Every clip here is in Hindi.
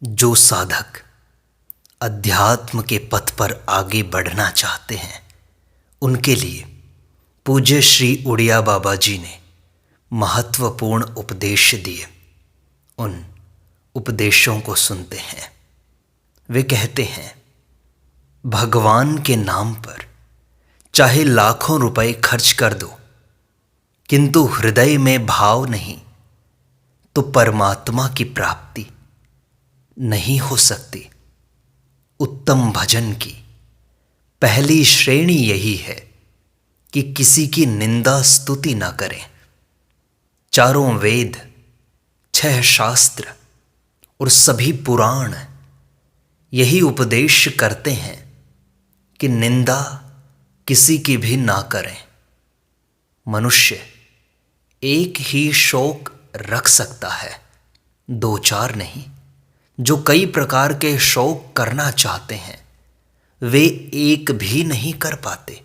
जो साधक अध्यात्म के पथ पर आगे बढ़ना चाहते हैं उनके लिए पूज्य श्री उड़िया बाबा जी ने महत्वपूर्ण उपदेश दिए। उन उपदेशों को सुनते हैं। वे कहते हैं, भगवान के नाम पर चाहे लाखों रुपए खर्च कर दो, किंतु हृदय में भाव नहीं तो परमात्मा की प्राप्ति नहीं हो सकती। उत्तम भजन की पहली श्रेणी यही है कि किसी की निंदा स्तुति न करें। चारों वेद, 6 शास्त्र और सभी पुराण यही उपदेश करते हैं कि निंदा किसी की भी ना करें। मनुष्य एक ही शौक रख सकता है, 2-4 नहीं। जो कई प्रकार के शौक करना चाहते हैं वे एक भी नहीं कर पाते।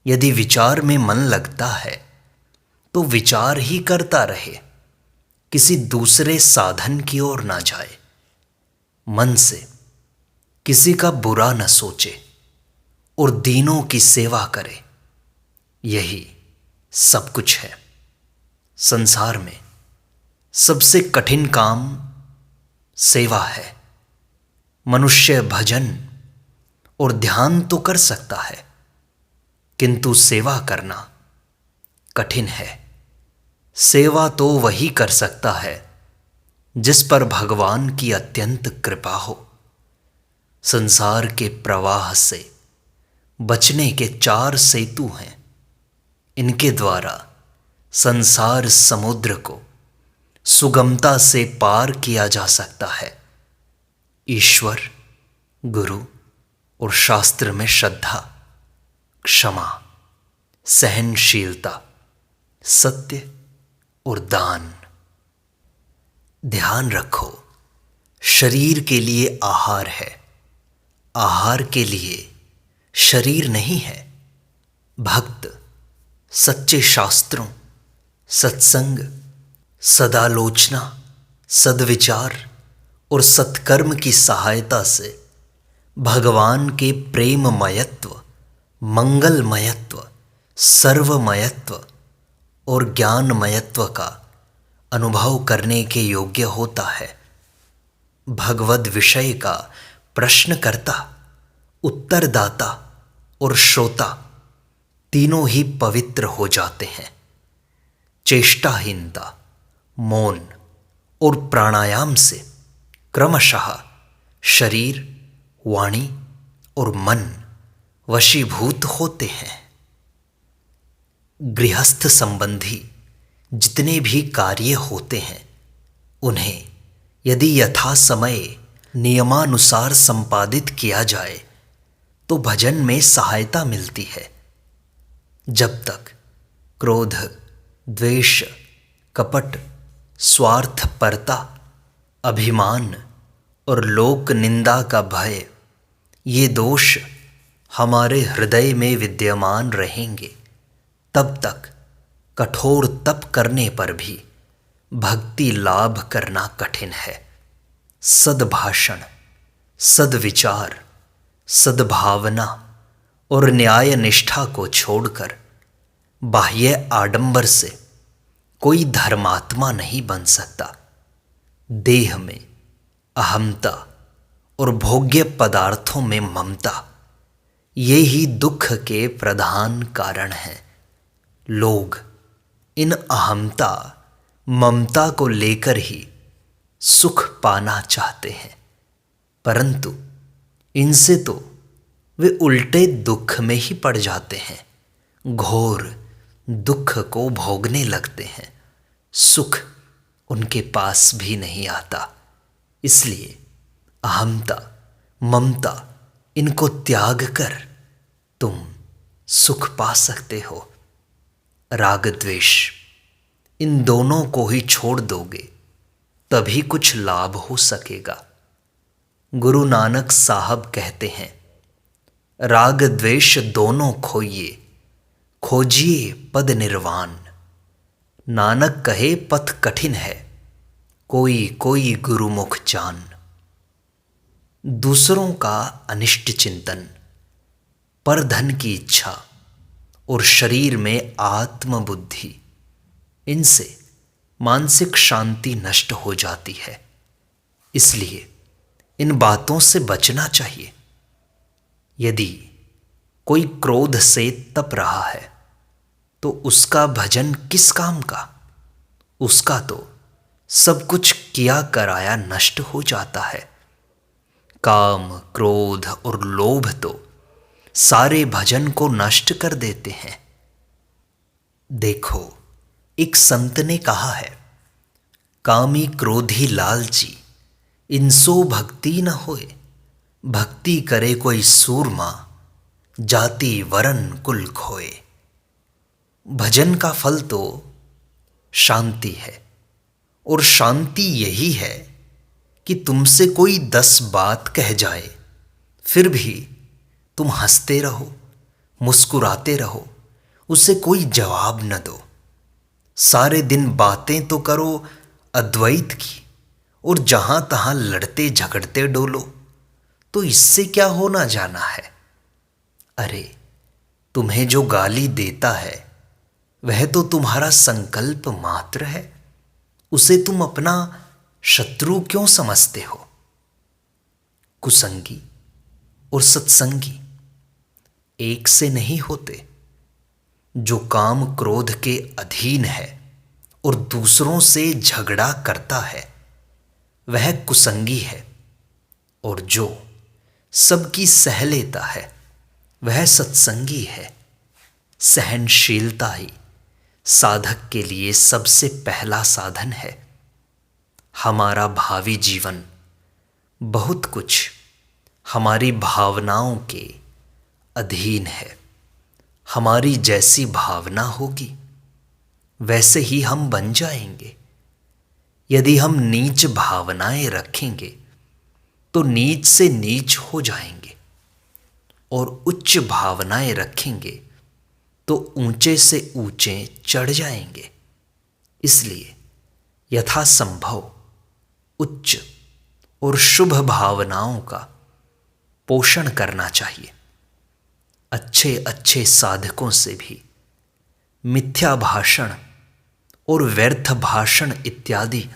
यदि विचार में मन लगता है तो विचार ही करता रहे, किसी दूसरे साधन की ओर ना जाए। मन से किसी का बुरा न सोचे और दीनों की सेवा करे। यही सब कुछ है। संसार में सबसे कठिन काम सेवा है। मनुष्य भजन और ध्यान तो कर सकता है, किंतु सेवा करना कठिन है। सेवा तो वही कर सकता है जिस पर भगवान की अत्यंत कृपा हो। संसार के प्रवाह से बचने के 4 सेतु हैं। इनके द्वारा संसार समुद्र को सुगमता से पार किया जा सकता है। ईश्वर, गुरु और शास्त्र में श्रद्धा, क्षमा, सहनशीलता, सत्य और दान। ध्यान रखो, शरीर के लिए आहार है, आहार के लिए शरीर नहीं है। भक्त सच्चे शास्त्रों, सत्संग, सदालोचना, सद्विचार और सत्कर्म की सहायता से भगवान के प्रेममयत्व, मंगलमयत्व, सर्वमयत्व और ज्ञानमयत्व का अनुभव करने के योग्य होता है। भगवद विषय का प्रश्नकर्ता, उत्तरदाता और श्रोता तीनों ही पवित्र हो जाते हैं। चेष्टाहीनता, मौन और प्राणायाम से क्रमशः शरीर, वाणी और मन वशीभूत होते हैं। गृहस्थ संबंधी जितने भी कार्य होते हैं उन्हें यदि यथा समय नियमानुसार संपादित किया जाए तो भजन में सहायता मिलती है। जब तक क्रोध, द्वेष, कपट, स्वार्थपरता, अभिमान और लोक निंदा का भय, ये दोष हमारे हृदय में विद्यमान रहेंगे, तब तक कठोर तप करने पर भी भक्ति लाभ करना कठिन है। सद्भाषण, सद्विचार, सद्भावना और न्याय निष्ठा को छोड़कर बाह्य आडंबर से कोई धर्मात्मा नहीं बन सकता। देह में अहमता और भोग्य पदार्थों में ममता, ये ही दुख के प्रधान कारण हैं। लोग इन अहमता, ममता को लेकर ही सुख पाना चाहते हैं, परंतु इनसे तो वे उल्टे दुख में ही पड़ जाते हैं। घोर दुख को भोगने लगते हैं। सुख उनके पास भी नहीं आता। इसलिए अहमता, ममता, इनको त्याग कर तुम सुख पा सकते हो। राग द्वेष, इन दोनों को ही छोड़ दोगे तभी कुछ लाभ हो सकेगा। गुरु नानक साहब कहते हैं, राग द्वेष दोनों खोइए, खोजिए पद निर्वाण। नानक कहे पथ कठिन है, कोई कोई गुरुमुख जान। दूसरों का अनिष्ट चिंतन, पर धन की इच्छा और शरीर में आत्मबुद्धि, इनसे मानसिक शांति नष्ट हो जाती है। इसलिए इन बातों से बचना चाहिए। यदि कोई क्रोध से तप रहा है तो उसका भजन किस काम का? उसका तो सब कुछ किया कराया नष्ट हो जाता है। काम, क्रोध और लोभ तो सारे भजन को नष्ट कर देते हैं। देखो, एक संत ने कहा है, कामी क्रोधी लालची इनसो भक्ति न होए। भक्ति करे कोई सूरमा, जाति वरन कुल खोए। भजन का फल तो शांति है, और शांति यही है कि तुमसे कोई 10 बात कह जाए, फिर भी तुम हंसते रहो, मुस्कुराते रहो, उसे कोई जवाब न दो। सारे दिन बातें तो करो अद्वैत की, और जहां तहां लड़ते झगड़ते डोलो, तो इससे क्या होना जाना है? अरे, तुम्हें जो गाली देता है वह तो तुम्हारा संकल्प मात्र है। उसे तुम अपना शत्रु क्यों समझते हो? कुसंगी और सत्संगी एक से नहीं होते। जो काम क्रोध के अधीन है और दूसरों से झगड़ा करता है वह कुसंगी है, और जो सबकी सह लेता है वह सत्संगी है। सहनशीलता ही साधक के लिए सबसे पहला साधन है। हमारा भावी जीवन बहुत कुछ हमारी भावनाओं के अधीन है। हमारी जैसी भावना होगी वैसे ही हम बन जाएंगे। यदि हम नीच भावनाएं रखेंगे तो नीच से नीच हो जाएंगे, और उच्च भावनाएं रखेंगे तो ऊंचे से ऊंचे चढ़ जाएंगे। इसलिए यथासंभव उच्च और शुभ भावनाओं का पोषण करना चाहिए। अच्छे अच्छे साधकों से भी मिथ्या भाषण और व्यर्थ भाषण इत्यादि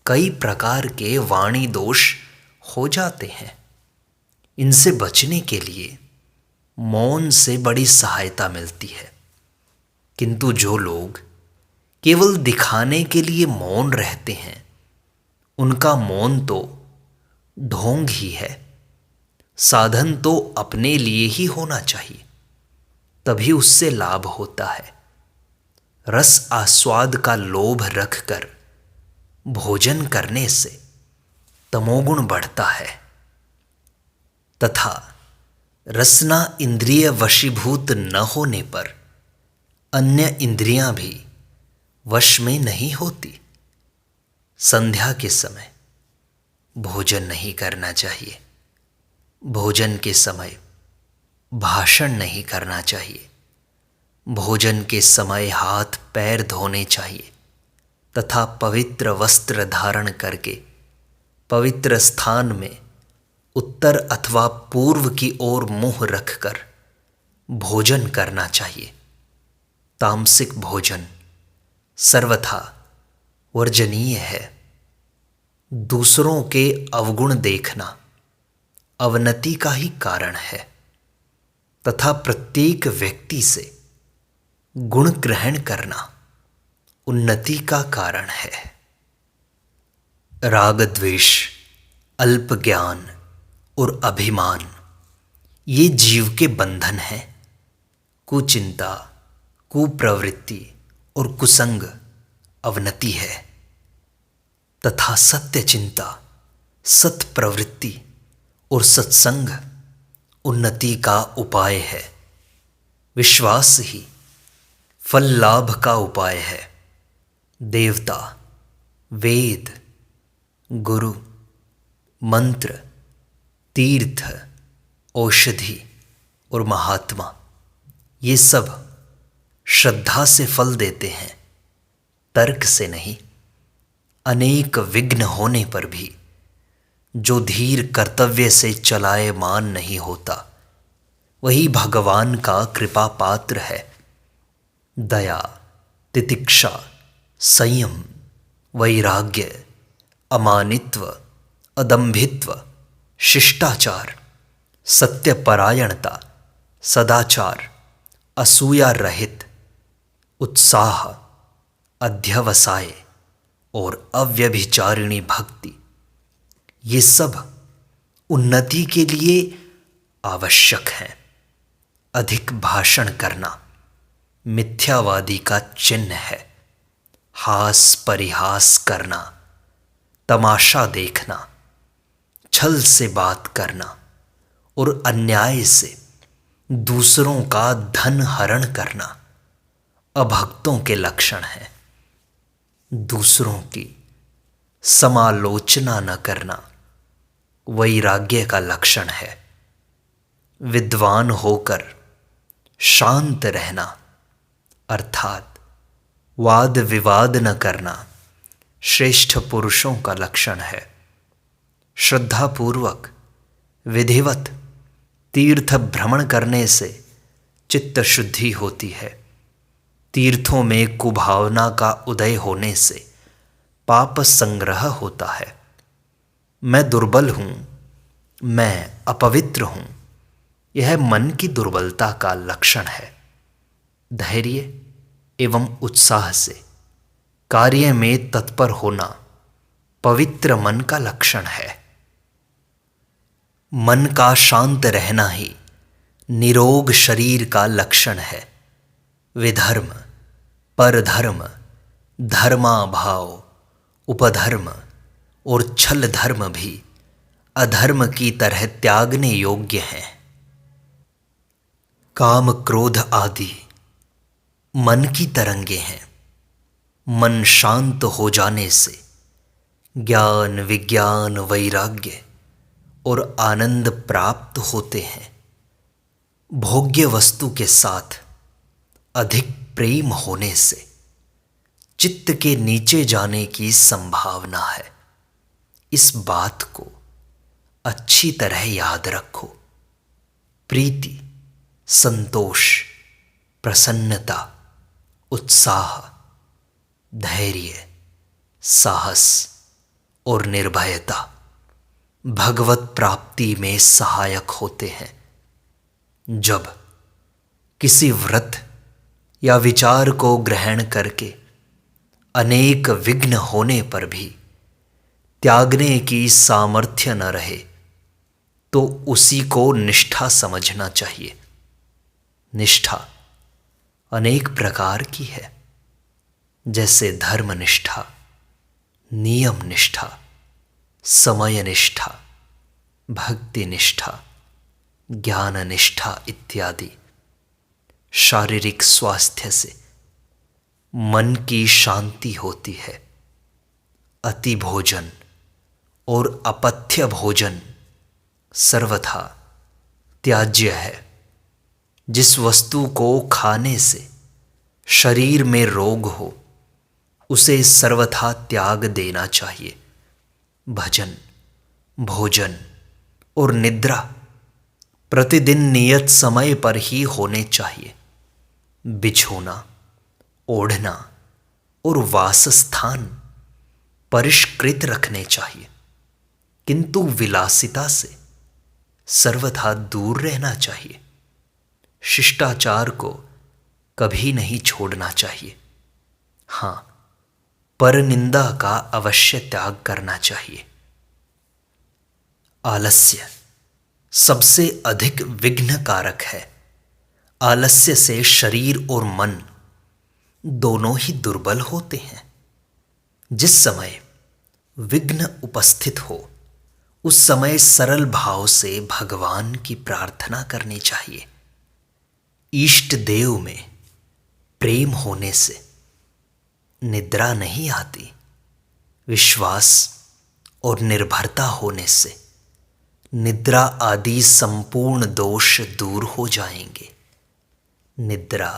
कई प्रकार के वाणी दोष हो जाते हैं। इनसे बचने के लिए मौन से बड़ी सहायता मिलती है। किंतु जो लोग केवल दिखाने के लिए मौन रहते हैं, उनका मौन तो ढोंग ही है। साधन तो अपने लिए ही होना चाहिए, तभी उससे लाभ होता है। रस आस्वाद का लोभ रखकर भोजन करने से तमोगुण बढ़ता है, तथा रसना इंद्रिय वशीभूत न होने पर अन्य इंद्रियां भी वश में नहीं होती। संध्या के समय भोजन नहीं करना चाहिए। भोजन के समय भाषण नहीं करना चाहिए। भोजन के समय हाथ पैर धोने चाहिए तथा पवित्र वस्त्र धारण करके पवित्र स्थान में उत्तर अथवा पूर्व की ओर मुंह रखकर भोजन करना चाहिए। तामसिक भोजन सर्वथा वर्जनीय है। दूसरों के अवगुण देखना अवनति का ही कारण है, तथा प्रत्येक व्यक्ति से गुण ग्रहण करना उन्नति का कारण है। राग द्वेष, अल्प ज्ञान और अभिमान ये जीव के बंधन हैं। कुचिंता, कुप्रवृत्ति और कुसंग अवनति है, तथा सत्य चिंता, सत प्रवृत्ति और सत्संग उन्नति का उपाय है। विश्वास ही फल लाभ का उपाय है। देवता, वेद, गुरु, मंत्र, तीर्थ, औषधि और महात्मा ये सब श्रद्धा से फल देते हैं, तर्क से नहीं। अनेक विघ्न होने पर भी जो धीर कर्तव्य से चलायमान नहीं होता, वही भगवान का कृपा पात्र है। दया, तितिक्षा, संयम, वैराग्य, अमानित्व, अदम्भित्व, शिष्टाचार, सत्यपरायणता, सदाचार, असूया रहित, उत्साह, अध्यवसाय और अव्यभिचारिणी भक्ति, ये सब उन्नति के लिए आवश्यक हैं। अधिक भाषण करना मिथ्यावादी का चिन्ह है। हास परिहास करना, तमाशा देखना, छल से बात करना और अन्याय से दूसरों का धन हरण करना अभक्तों के लक्षण हैं। दूसरों की समालोचना न करना वैराग्य का लक्षण है। विद्वान होकर शांत रहना अर्थात वाद विवाद न करना श्रेष्ठ पुरुषों का लक्षण है। श्रद्धापूर्वक विधिवत तीर्थ भ्रमण करने से चित्त शुद्धि होती है। तीर्थों में कुभावना का उदय होने से पाप संग्रह होता है। मैं दुर्बल हूँ, मैं अपवित्र हूँ, यह मन की दुर्बलता का लक्षण है। धैर्य एवं उत्साह से कार्य में तत्पर होना पवित्र मन का लक्षण है। मन का शांत रहना ही निरोग शरीर का लक्षण है। विधर्म, परधर्म, धर्माभाव, उपधर्म और छल धर्म भी अधर्म की तरह त्यागने योग्य हैं। काम क्रोध आदि मन की तरंगे हैं। मन शांत हो जाने से ज्ञान, विज्ञान, वैराग्य और आनंद प्राप्त होते हैं। भोग्य वस्तु के साथ अधिक प्रेम होने से चित्त के नीचे जाने की संभावना है। इस बात को अच्छी तरह याद रखो। प्रीति, संतोष, प्रसन्नता, उत्साह, धैर्य, साहस और निर्भयता भगवत प्राप्ति में सहायक होते हैं। जब किसी व्रत या विचार को ग्रहण करके अनेक विघ्न होने पर भी त्यागने की सामर्थ्य न रहे तो उसी को निष्ठा समझना चाहिए। निष्ठा अनेक प्रकार की है, जैसे धर्मनिष्ठा, नियम निष्ठा, समय निष्ठा, भक्ति निष्ठा, ज्ञान निष्ठा इत्यादि। शारीरिक स्वास्थ्य से मन की शांति होती है। अति भोजन और अपथ्य भोजन सर्वथा त्याज्य है। जिस वस्तु को खाने से शरीर में रोग हो उसे सर्वथा त्याग देना चाहिए। भजन, भोजन और निद्रा प्रतिदिन नियत समय पर ही होने चाहिए। बिछोना, ओढ़ना और वासस्थान परिष्कृत रखने चाहिए, किंतु विलासिता से सर्वथा दूर रहना चाहिए। शिष्टाचार को कभी नहीं छोड़ना चाहिए। हाँ, परनिंदा का अवश्य त्याग करना चाहिए। आलस्य सबसे अधिक विघ्न कारक है। आलस्य से शरीर और मन दोनों ही दुर्बल होते हैं। जिस समय विघ्न उपस्थित हो उस समय सरल भाव से भगवान की प्रार्थना करनी चाहिए। इष्ट देव में प्रेम होने से निद्रा नहीं आती। विश्वास और निर्भरता होने से निद्रा आदि संपूर्ण दोष दूर हो जाएंगे। निद्रा,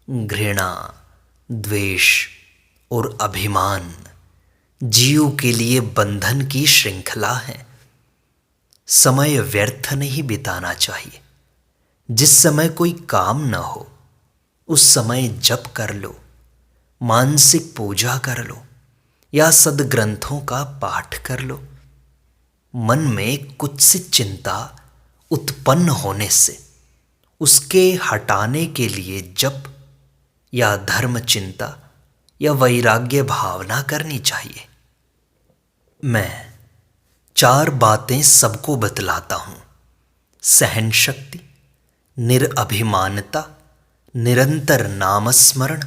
घृणा, द्वेष और अभिमान जीव के लिए बंधन की श्रृंखला है। समय व्यर्थ नहीं बिताना चाहिए। जिस समय कोई काम न हो उस समय जप कर लो, मानसिक पूजा कर लो या सद्ग्रंथों का पाठ कर लो। मन में कुत्सित चिंता उत्पन्न होने से उसके हटाने के लिए जप या धर्म चिंता या वैराग्य भावना करनी चाहिए। मैं 4 बातें सबको बतलाता हूं। सहन शक्ति, निरअभिमानता, निरंतर नामस्मरण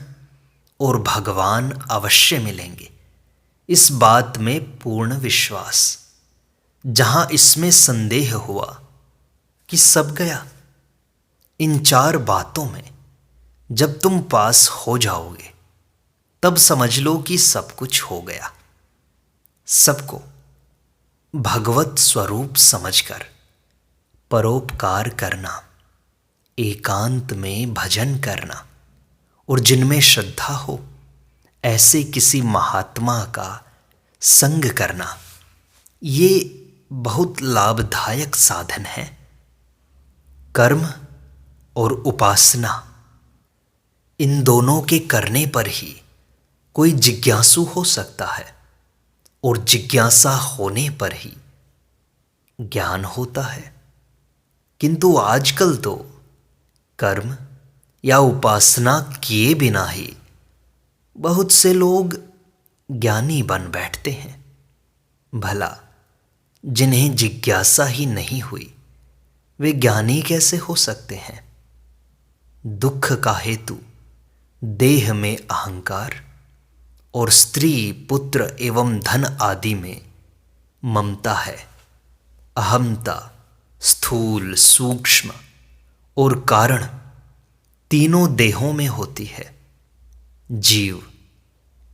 और भगवान अवश्य मिलेंगे, इस बात में पूर्ण विश्वास। जहां इसमें संदेह हुआ कि सब गया, इन 4 बातों में जब तुम पास हो जाओगे तब समझ लो कि सब कुछ हो गया। सबको भगवत स्वरूप समझकर परोपकार करना, एकांत में भजन करना और जिनमें श्रद्धा हो ऐसे किसी महात्मा का संग करना, ये बहुत लाभदायक साधन है। कर्म और उपासना, इन दोनों के करने पर ही कोई जिज्ञासु हो सकता है और जिज्ञासा होने पर ही ज्ञान होता है। किंतु आजकल तो कर्म या उपासना किए बिना ही बहुत से लोग ज्ञानी बन बैठते हैं। भला जिन्हें जिज्ञासा ही नहीं हुई वे ज्ञानी कैसे हो सकते हैं? दुख का हेतु देह में अहंकार और स्त्री, पुत्र एवं धन आदि में ममता है। अहमता स्थूल, सूक्ष्म और कारण तीनों देहों में होती है। जीव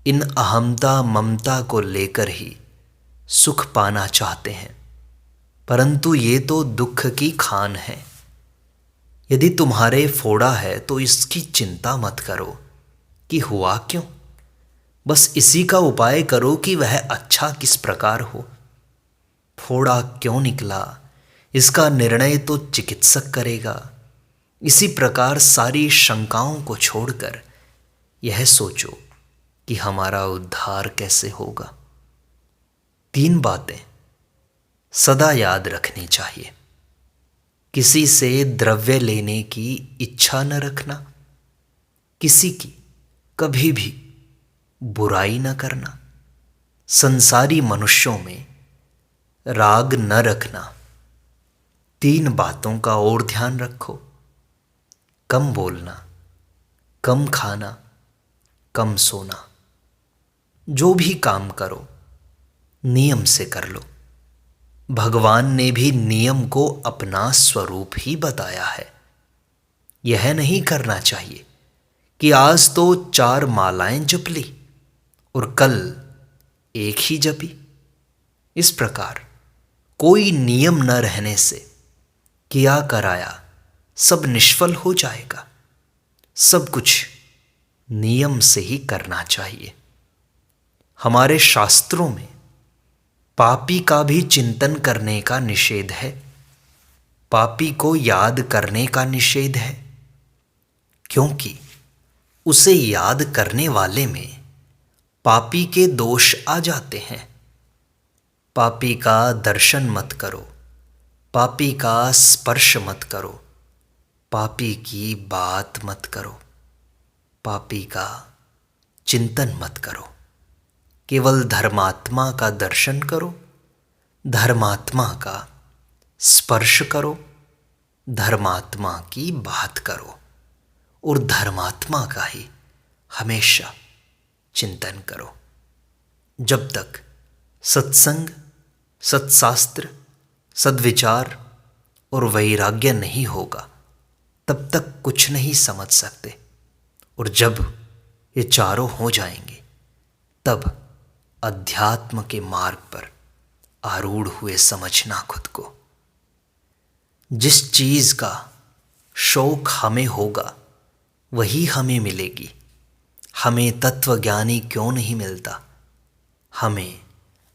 इन अहमता ममता को लेकर ही सुख पाना चाहते हैं, परंतु ये तो दुख की खान है। यदि तुम्हारे फोड़ा है तो इसकी चिंता मत करो कि हुआ क्यों, बस इसी का उपाय करो कि वह अच्छा किस प्रकार हो। फोड़ा क्यों निकला इसका निर्णय तो चिकित्सक करेगा। इसी प्रकार सारी शंकाओं को छोड़कर यह सोचो कि हमारा उद्धार कैसे होगा। 3 बातें सदा याद रखनी चाहिए। किसी से द्रव्य लेने की इच्छा न रखना, किसी की कभी भी बुराई न करना, संसारी मनुष्यों में राग न रखना। 3 बातों का और ध्यान रखो। कम बोलना, कम खाना, कम सोना। जो भी काम करो नियम से कर लो। भगवान ने भी नियम को अपना स्वरूप ही बताया है। यह नहीं करना चाहिए कि आज तो 4 मालाएं जप ली और कल एक ही जपी। इस प्रकार कोई नियम न रहने से किया कराया सब निष्फल हो जाएगा। सब कुछ नियम से ही करना चाहिए। हमारे शास्त्रों में पापी का भी चिंतन करने का निषेध है, पापी को याद करने का निषेध है, क्योंकि उसे याद करने वाले में पापी के दोष आ जाते हैं। पापी का दर्शन मत करो, पापी का स्पर्श मत करो, पापी की बात मत करो, पापी का चिंतन मत करो। केवल धर्मात्मा का दर्शन करो, धर्मात्मा का स्पर्श करो, धर्मात्मा की बात करो और धर्मात्मा का ही हमेशा चिंतन करो। जब तक सत्संग, सत्शास्त्र, सद्विचार और वैराग्य नहीं होगा तब तक कुछ नहीं समझ सकते। और जब ये चारों हो जाएंगे तब अध्यात्म के मार्ग पर आरूढ़ हुए समझना खुद को। जिस चीज का शौक हमें होगा वही हमें मिलेगी। हमें तत्वज्ञानी क्यों नहीं मिलता, हमें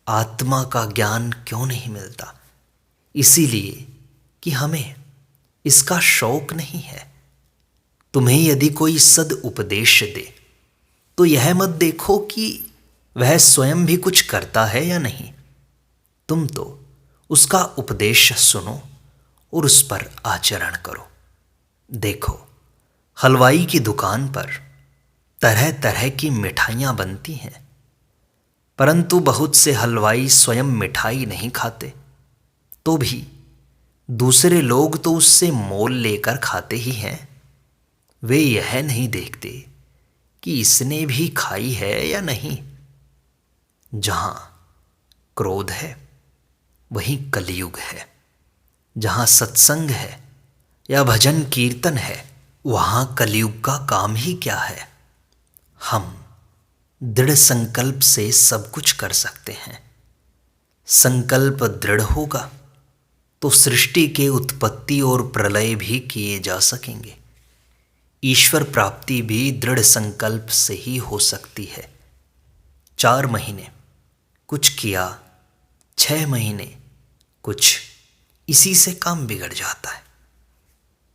आत्मा का ज्ञान क्यों नहीं मिलता, इसीलिए कि हमें इसका शौक नहीं है। तुम्हें यदि कोई सद उपदेश दे तो यह मत देखो कि वह स्वयं भी कुछ करता है या नहीं। तुम तो उसका उपदेश सुनो और उस पर आचरण करो। देखो, हलवाई की दुकान पर तरह तरह की मिठाइयाँ बनती हैं, परंतु बहुत से हलवाई स्वयं मिठाई नहीं खाते, तो भी दूसरे लोग तो उससे मोल लेकर खाते ही हैं। वे यह नहीं देखते कि इसने भी खाई है या नहीं। जहाँ क्रोध है वहीं कलयुग है। जहाँ सत्संग है या भजन कीर्तन है वहाँ कलयुग का काम ही क्या है। हम दृढ़ संकल्प से सब कुछ कर सकते हैं। संकल्प दृढ़ होगा तो सृष्टि के उत्पत्ति और प्रलय भी किए जा सकेंगे। ईश्वर प्राप्ति भी दृढ़ संकल्प से ही हो सकती है। 4 महीने कुछ किया, 6 महीने कुछ, इसी से काम बिगड़ जाता है।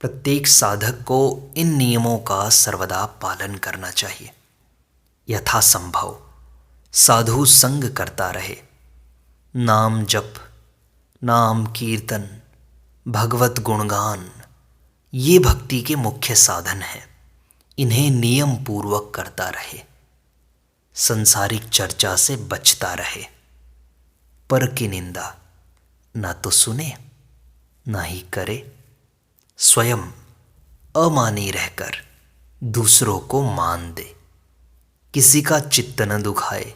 प्रत्येक साधक को इन नियमों का सर्वदा पालन करना चाहिए। यथासंभव साधु संग करता रहे। नाम जप, नाम कीर्तन, भगवत गुणगान, ये भक्ति के मुख्य साधन हैं। इन्हें नियम पूर्वक करता रहे। संसारिक चर्चा से बचता रहे। पर की निंदा ना तो सुने ना ही करे। स्वयं अमानी रहकर दूसरों को मान दे। किसी का चित्त न दुखाए।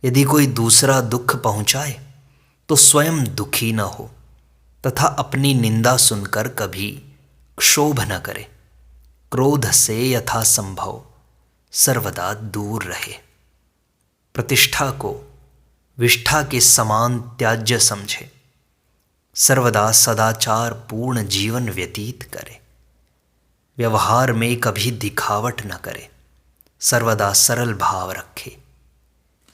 यदि कोई दूसरा दुख पहुंचाए तो स्वयं दुखी न हो तथा अपनी निंदा सुनकर कभी क्षोभ न करे। क्रोध से यथासंभव सर्वदा दूर रहे। प्रतिष्ठा को विष्ठा के समान त्याज्य समझे। सर्वदा सदाचार पूर्ण जीवन व्यतीत करे। व्यवहार में कभी दिखावट न करे। सर्वदा सरल भाव रखे।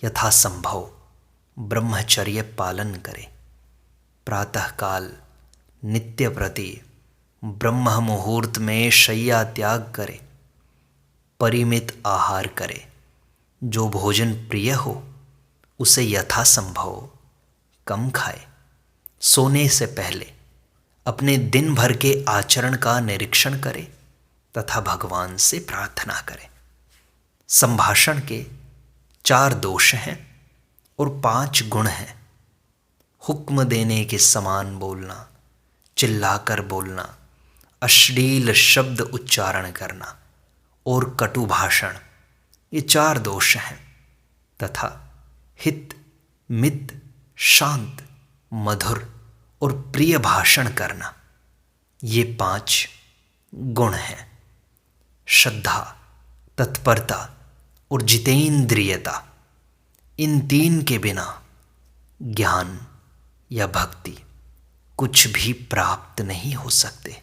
यथासंभव ब्रह्मचर्य पालन करे। प्रातःकाल नित्य प्रति ब्रह्म मुहूर्त में शय्या त्याग करे। परिमित आहार करे। जो भोजन प्रिय हो उसे यथासंभव कम खाए। सोने से पहले अपने दिन भर के आचरण का निरीक्षण करे तथा भगवान से प्रार्थना करे। संभाषण के 4 दोष हैं और 5 गुण हैं। हुक्म देने के समान बोलना, चिल्लाकर बोलना, अश्लील शब्द उच्चारण करना और कटु भाषण, ये 4 दोष हैं। तथा हित, मित, शांत, मधुर और प्रिय भाषण करना, ये 5 गुण हैं। श्रद्धा, तत्परता और जितेंद्रियता, इन 3 के बिना ज्ञान या भक्ति कुछ भी प्राप्त नहीं हो सकते।